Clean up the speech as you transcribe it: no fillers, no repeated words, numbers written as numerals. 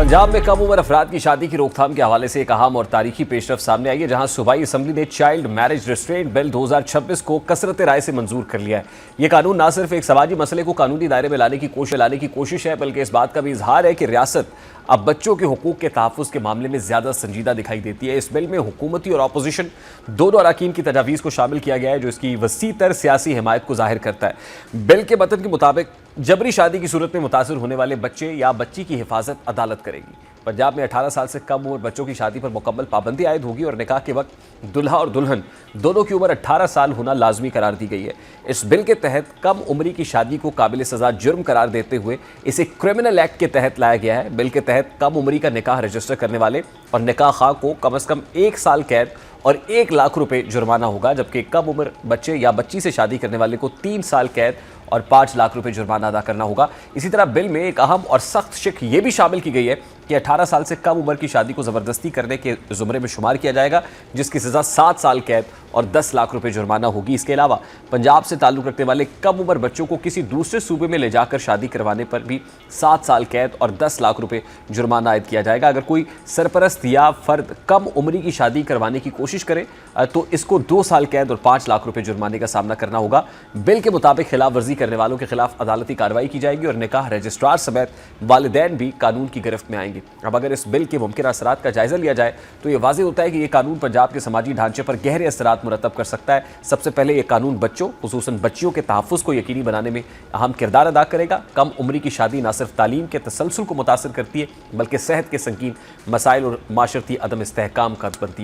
पंजाब में कम उम्र अफराद की शादी की रोकथाम के हवाले से एक अहम और तारीखी पेशरफ सामने आई है, जहां सूबाई असम्बली ने चाइल्ड मैरिज रिस्ट्रेंट बिल 2026 को कसरत राय से मंजूर कर लिया है। यह कानून न सिर्फ एक समाजी मसले को कानूनी दायरे में लाने की कोशिश है, बल्कि इस बात का भी इजहार है कि रियासत अब बच्चों के हुकूक के तहफ़्फ़ुज़ के मामले में ज्यादा संजीदा दिखाई देती है। इस बिल में हुकूमती और अपोजिशन दोनों अराकीन की तजावीज़ को शामिल किया गया है, जो इसकी वसी तर सियासी हिमायत को जाहिर करता है। बिल के मतन के मुताबिक जबरी शादी की सूरत में मुतासर होने वाले बच्चे या बच्ची की हिफाजत अदालत करेगी। पंजाब में 18 साल से कम उम्र बच्चों की शादी पर मुकम्मल पाबंदी आयद होगी और निकाह के वक्त दुल्हा और दुल्हन दोनों की उम्र 18 साल होना लाजमी करार दी गई है। इस बिल के तहत कम उम्री की शादी को काबिल सज़ा जुर्म करार देते हुए इसे क्रिमिनल एक्ट के तहत लाया गया है। बिल के तहत कम उम्री का निकाह रजिस्टर करने वाले और निकाह खां को कम से कम 1 साल कैद और 1 लाख रुपए जुर्माना होगा, जबकि कम उम्र बच्चे या बच्ची से शादी करने वाले को 3 साल कैद और 5 लाख रुपए जुर्माना अदा करना होगा। इसी तरह बिल में एक अहम और सख्त शिक ये भी शामिल की गई है कि 18 साल से कम उम्र की शादी को ज़बरदस्ती करने के ज़ुमरे में शुमार किया जाएगा, जिसकी सज़ा 7 साल कैद और 10 लाख रुपए जुर्माना होगी। इसके अलावा पंजाब से ताल्लुक़ रखने वाले कम उम्र बच्चों को किसी दूसरे सूबे में ले जाकर शादी करवाने पर भी 7 साल कैद और 10 लाख रुपए जुर्माना आयद किया जाएगा। अगर कोई सरपरस्त या फ़र्द कम उम्री की शादी करवाने की कोशिश करे तो इसको 2 साल कैद और 5 लाख रुपए जुर्माने का सामना करना होगा। बिल के मुताबिक खिलाफ वर्जी करने वालों के खिलाफ अदालती कार्रवाई की जाएगी और निकाह रजिस्ट्रार समेत वालिदैन भी कानून की गिरफ्त में आएंगे। अब अगर इस बिल के मुमकिन असरात का जायजा लिया जाए तो यह वाज़ेह होता है कि यह कानून पंजाब के समाजी ढांचे पर गहरे असरात मुरतब कर सकता है। सबसे पहले यह कानून बच्चों, खुसूसन बच्चियों के तहफ़्फ़ुज़ को यकीनी बनाने में अहम किरदार अदा करेगा। कम उम्री की शादी न सिर्फ तालीम के तसलसल को मुतासर करती है, बल्कि सेहत के संगीन मसाइल और माशरती अदम इस्तेहकाम का बनती है।